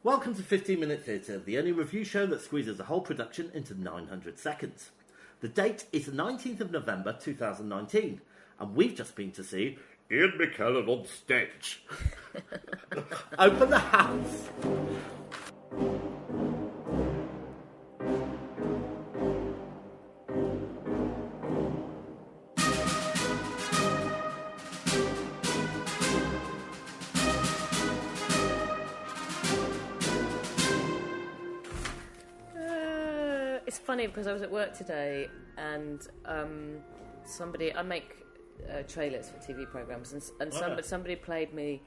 Welcome to 15 Minute Theatre, the only review show that squeezes a whole production into 900 seconds. The date is the 19th of November 2019, and we've just been to see Ian McKellen on stage. Open the house. It's funny because I was at work today and I make trailers for TV programmes and somebody played me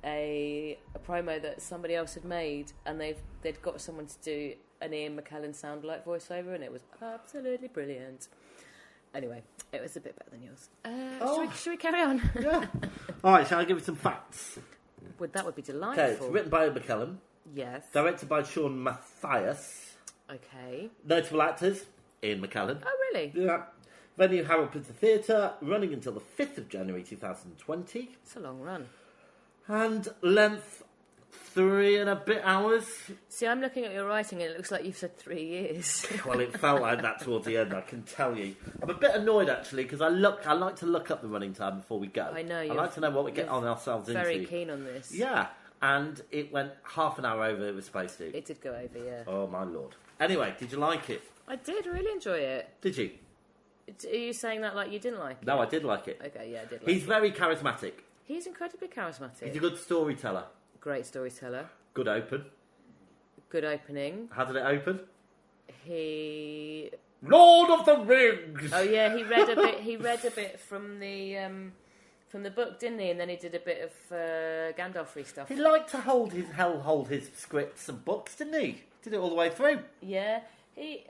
a promo that somebody else had made, and they'd got someone to do an Ian McKellen soundalike voiceover, and it was absolutely brilliant. Anyway, it was a bit better than yours. Should we carry on? Yeah. Alright, shall I give you some facts? That would be delightful. Okay, it's written by Ian McKellen. Yes. Directed by Sean Mathias. Okay. Notable actors, Ian McKellen. Oh, really? Yeah. Venue, Harold Pinter Theatre, running until the 5th of January 2020. It's a long run. And length, 3 and a bit hours. See, I'm looking at your writing and it looks like you've said 3 years. Well, it felt like that towards the end, I can tell you. I'm a bit annoyed, actually, because I like to look up the running time before we go. I know. I like to know what we get on ourselves into. Very keen on this. Yeah. And it went half an hour over it was supposed to. It did go over, yeah. Oh, my lord. Anyway, did you like it? I did really enjoy it. Did you? Are you saying that like you didn't like it? No, I did like it. Okay, yeah, I did like He's it. very charismatic. He's incredibly charismatic. He's a good storyteller. Great storyteller. Good open. Good opening. How did it open? He... Lord of the Rings! Oh, yeah, he read a bit from the book, didn't he? And then he did a bit of Gandalf-y stuff. He liked to hold his scripts and books, didn't he? Did it all the way through. Yeah. He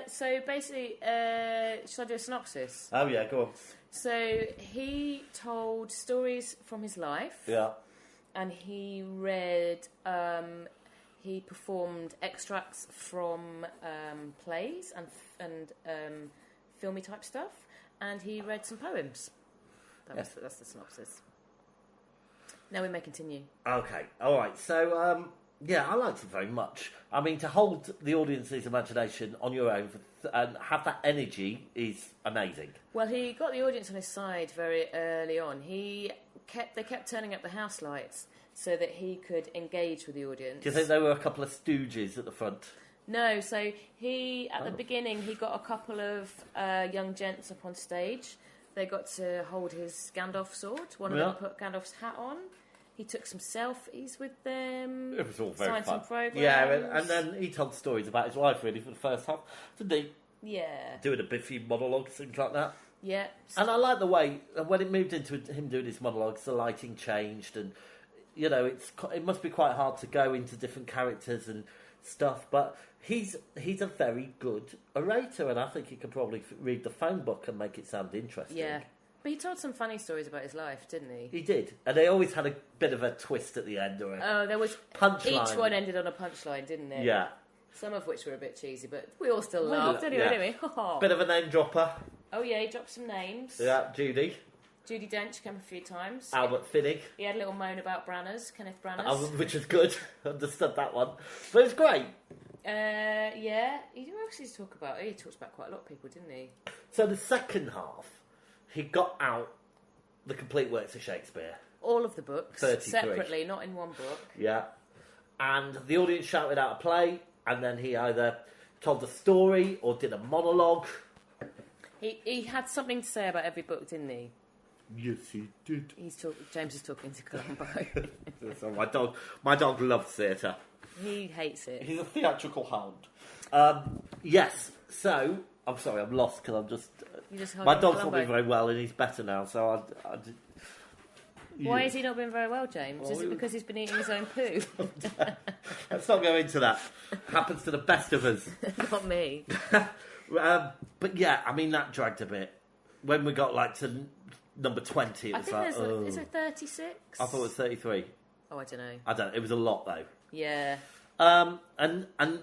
so basically, should I do a synopsis? Oh yeah, go on. So he told stories from his life. Yeah. And he read, he performed extracts from plays and filmy type stuff, and he read some poems. That's the synopsis. Now we may continue. Okay, all right. So, yeah, I liked it very much. I mean, to hold the audience's imagination on your own and have that energy is amazing. Well, he got the audience on his side very early on. They kept turning up the house lights so that he could engage with the audience. Do you think there were a couple of stooges at the front? No, so at the beginning, he got a couple of young gents up on stage. They got to hold his Gandalf sword. One of them put Gandalf's hat on. He took some selfies with them. It was all very signed fun. Some programs. Yeah, and then he told stories about his life, really, for the first half. Didn't he? Yeah. Doing a biffy monologue, things like that. Yeah. And I like the way, when it moved into him doing his monologues, the lighting changed. And, you know, it must be quite hard to go into different characters and stuff. But he's a very good orator, and I think he could probably read the phone book and make it sound interesting. Yeah. But he told some funny stories about his life, didn't he? He did. And they always had a bit of a twist at the end, or there was... punchline. Each one ended on a punchline, didn't it? Yeah. Some of which were a bit cheesy, but we all still laughed anyway, didn't we? Bit of a name dropper. Oh, yeah, he dropped some names. Yeah, Judi Dench came a few times. Albert Finney. He had a little moan about Branners, Kenneth Branners. Which was good. Understood that one. But it was great. Yeah. What else did he talk about? He talked about quite a lot of people, didn't he? So the second half, he got out the complete works of Shakespeare. All of the books. 33. Separately, not in one book. Yeah. And the audience shouted out a play, and then he either told a story or did a monologue. He had something to say about every book, didn't he? Yes, he did. James is talking to Columbo. So my dog loves theatre. He hates it. He's a theatrical hound. Yes, so... I'm sorry, I'm lost because I'm just... my dog's not been very well and he's better now, so Why has he not been very well, James? Well, is it because he's been eating his own poo? Let's not go into that. Happens to the best of us. Not me. But yeah, I mean, that dragged a bit. When we got to number 20, it was like, is it 36? I thought it was 33. Oh, I don't know. I don't. It was a lot though. Yeah. And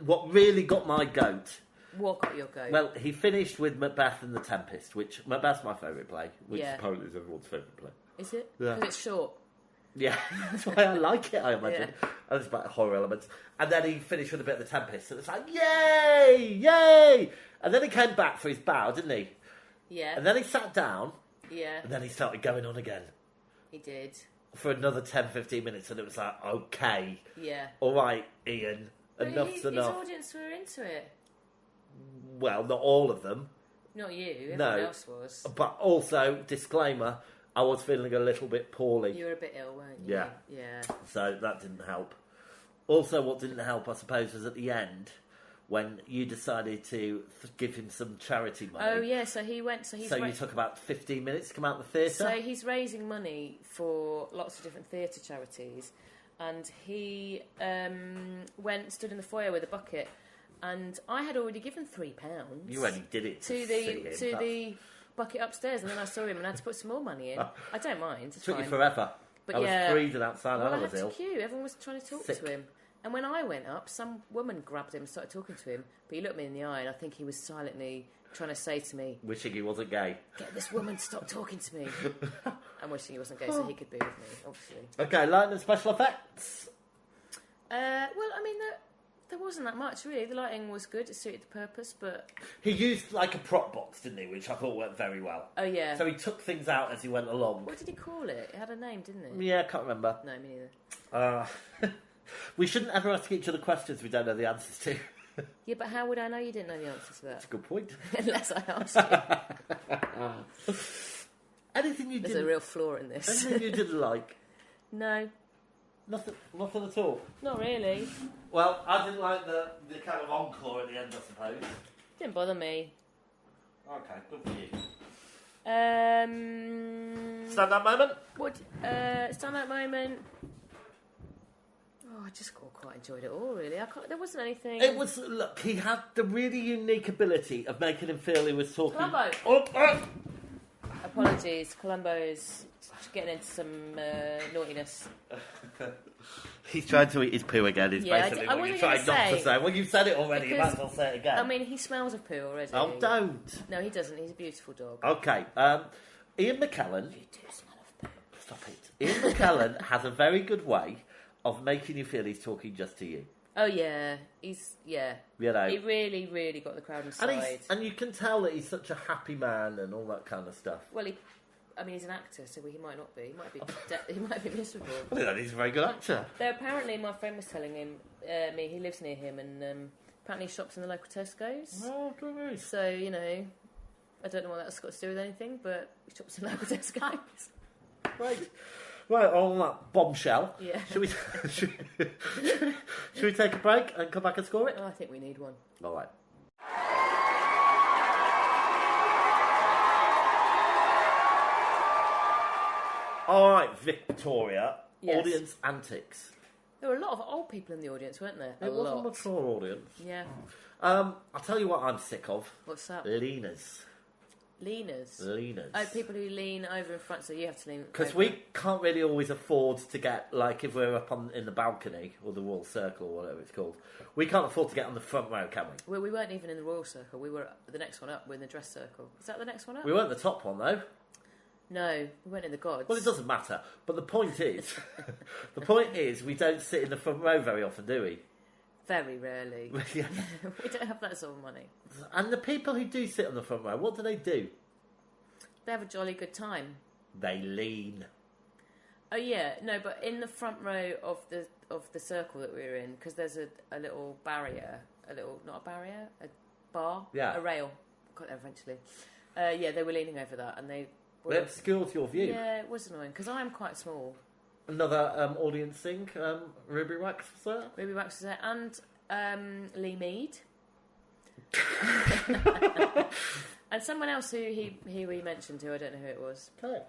what really got my goat. What got your goat? Well, he finished with Macbeth and the Tempest, which Macbeth's my favourite play, which apparently is everyone's favourite play. Is it? Yeah. Because it's short. Yeah, that's why I like it, I imagine. And there's about horror elements. And then he finished with a bit of the Tempest. And it's like, yay! Yay! And then he came back for his bow, didn't he? Yeah. And then he sat down. Yeah. And then he started going on again. He did. For another 10, 15 minutes. And it was like, okay. Yeah. All right, Ian. But Enough's enough. His audience were into it. Well, not all of them. Not you. Everyone else was. But also, disclaimer, I was feeling a little bit poorly. You were a bit ill, weren't you? Yeah. Yeah. So that didn't help. Also, what didn't help, I suppose, was at the end when you decided to give him some charity money. Oh yeah, so he went. So you took about 15 minutes to come out of the theatre. So he's raising money for lots of different theatre charities, and he stood in the foyer with a bucket, and I had already given £3. You only did it to the bucket upstairs, and then I saw him and I had to put some more money in. I don't mind. It's took fine. you forever. But I was freezing outside. Well, I was ill. To queue. Everyone was trying to talk to him. And when I went up, some woman grabbed him and started talking to him. But he looked me in the eye, and I think he was silently trying to say to me, wishing he wasn't gay. Get this woman to stop talking to me. I'm wishing he wasn't gay so he could be with me, obviously. Okay, lighting and special effects. Well, I mean, there wasn't that much, really. The lighting was good. It suited the purpose, but... He used, like, a prop box, didn't he? Which I thought went very well. Oh, yeah. So he took things out as he went along. What did he call it? It had a name, didn't it? Yeah, I can't remember. No, me neither. We shouldn't ever ask each other questions we don't know the answers to. Yeah, but how would I know you didn't know the answer to that? That's a good point. Unless I asked you. Anything you There's a real flaw in this. Anything you didn't like? No. Nothing at all? Not really. Well, I didn't like the kind of encore at the end, I suppose. Didn't bother me. Okay, good for you. Stand-up moment? What? Stand-up moment... Oh, I just quite enjoyed it all, really. There wasn't anything... It was... Look, he had the really unique ability of making him feel he was talking... Columbo! Oh. Apologies, Columbo's getting into some naughtiness. He's trying to eat his poo again, is basically what you're trying not to say. Well, you've said it already, you might as well say it again. I mean, he smells of poo already. Oh, don't. No, he doesn't. He's a beautiful dog. Okay, Ian McKellen... You do smell of poo. Stop it. Ian McKellen has a very good way of making you feel he's talking just to you. Oh, yeah. You know. He really, really got the crowd inside. And you can tell that he's such a happy man and all that kind of stuff. Well, he's an actor, so he might not be. He might be miserable. Well, he's a very good actor. Though apparently my friend was telling him, he lives near him, and apparently he shops in the local Tesco's. Oh, good. So, you know, I don't know what that's got to do with anything, but he shops in local Tesco's. Right, on that bombshell. Yeah. Should we take a break and come back and score it? Oh, I think we need one. All right. All right, Victoria. Yes. Audience antics. There were a lot of old people in the audience, weren't there? It wasn't a mature audience. Yeah. I'll tell you what I'm sick of. What's that? Leaners. Leaners? Leaners. Oh, people who lean over in front, so you have to lean because we can't really always afford to get, like, if we're up in the balcony, or the Royal Circle, or whatever it's called, we can't afford to get on the front row, can we? Well, we weren't even in the Royal Circle. We were the next one up. We're in the Dress Circle. Is that the next one up? We weren't the top one, though. No, we weren't in the Gods. Well, it doesn't matter. But the point is, we don't sit in the front row very often, do we? Very rarely. Yeah. We don't have that sort of money. And the people who do sit on the front row, what do? They have a jolly good time. They lean. Oh yeah, no, but in the front row of the circle that we were in, because there's a little barrier, not a barrier, a bar, yeah, a rail. Got there eventually. Yeah, they were leaning over that, and they obscured your view. Yeah, it was annoying because I'm quite small. Another audience thing. Ruby Wax was there. Ruby Wax was there, and Lee Mead. And someone else who he mentioned, who I don't know who it was. Okay.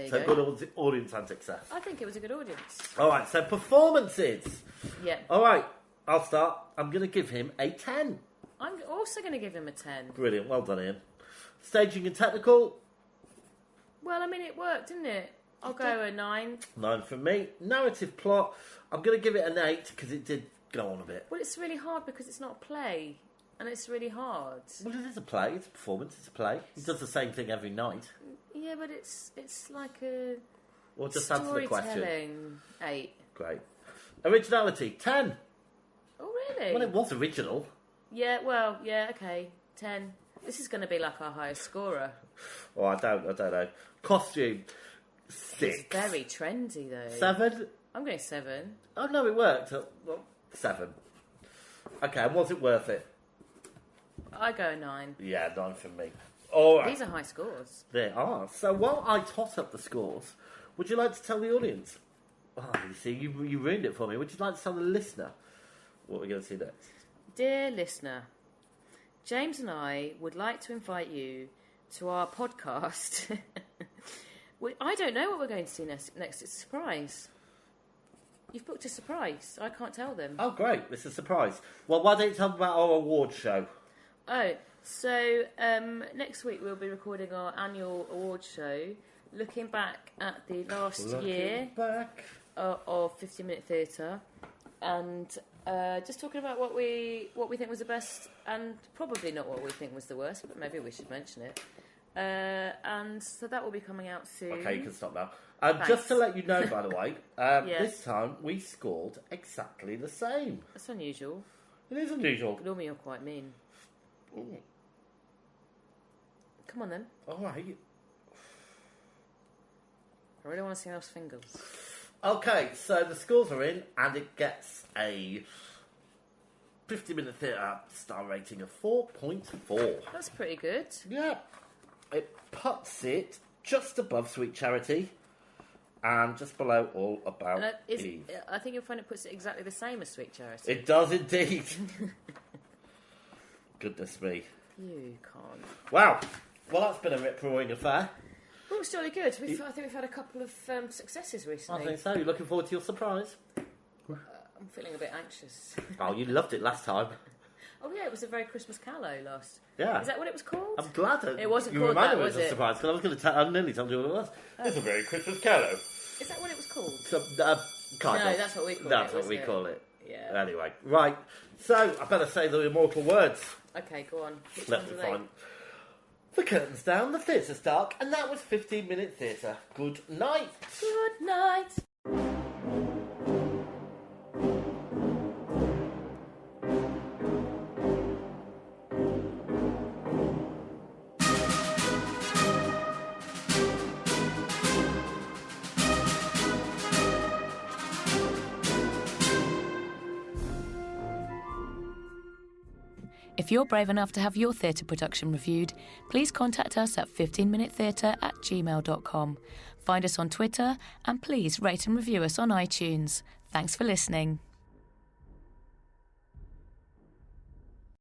So good audience antics there. I think it was a good audience. All right, so performances. Yeah. All right, I'll start. I'm going to give him a 10. I'm also going to give him a 10. Brilliant, well done, Ian. Staging and technical. Well, I mean, it worked, didn't it? I'll go a 9. 9 from me. Narrative plot. I'm going to give it an 8 because it did go on a bit. Well, it's really hard because it's not a play. And it's really hard. Well, it is a play. It's a performance. It's a play. He does the same thing every night. Yeah, but it's like a... Or just answer the question? Storytelling, 8. Great. Originality, 10. Oh, really? Well, it was original. Yeah, okay. 10. This is going to be like our highest scorer. Oh, I don't know. Costume, 6. It's very trendy, though. 7? I'm going 7. Oh, no, it worked. Well, 7. Okay, and was it worth it? I go 9. Yeah, 9 for me. All right. These are high scores. They are. So while I tot up the scores, would you like to tell the audience? Oh, you see, you ruined it for me. Would you like to tell the listener what we're going to see next? Dear listener, James and I would like to invite you to our podcast. I don't know what we're going to see next. It's a surprise. You've booked a surprise. I can't tell them. Oh, great. It's a surprise. Well, why don't you tell them about our award show? Oh, so next week we'll be recording our annual award show, looking back at the last year of 15-minute theatre, and just talking about what we think was the best, and probably not what we think was the worst, but maybe we should mention it. And so that will be coming out soon. Okay, you can stop now. Just to let you know, by the way, this time we scored exactly the same. That's unusual. It is unusual. Normally you're quite mean. Ooh. Come on then. All right. I really want to see those fingers. Okay, so the scores are in, and it gets a 50-minute theatre star rating of 4.4. That's pretty good. Yeah. It puts it just above Sweet Charity and just below All About Eve. I think you'll find it puts it exactly the same as Sweet Charity. It does indeed. Goodness me. You can't. Wow. Well, that's been a rip-roaring affair. Well, it's jolly good. I think we've had a couple of successes recently. I think so. You're looking forward to your surprise? I'm feeling a bit anxious. Oh, you loved it last time. Oh, yeah, it was a very Christmas callow last. Yeah. Is that what it was called? I'm glad it wasn't you called reminded that, me was of the it? surprise, because I was going to I nearly told you what it was. It's a very Christmas callow. Is that what it was called? So, kind No, of. that's what we call it. That's what we call it. Yeah. Anyway, right. So, I better say the immortal words. Okay, go on. Which Let ones me are they? find. The curtain's down, the theatre's dark, and that was 15-minute theatre. Good night. Good night. If you're brave enough to have your theatre production reviewed, please contact us at 15minutetheatre@gmail.com. Find us on Twitter and please rate and review us on iTunes. Thanks for listening.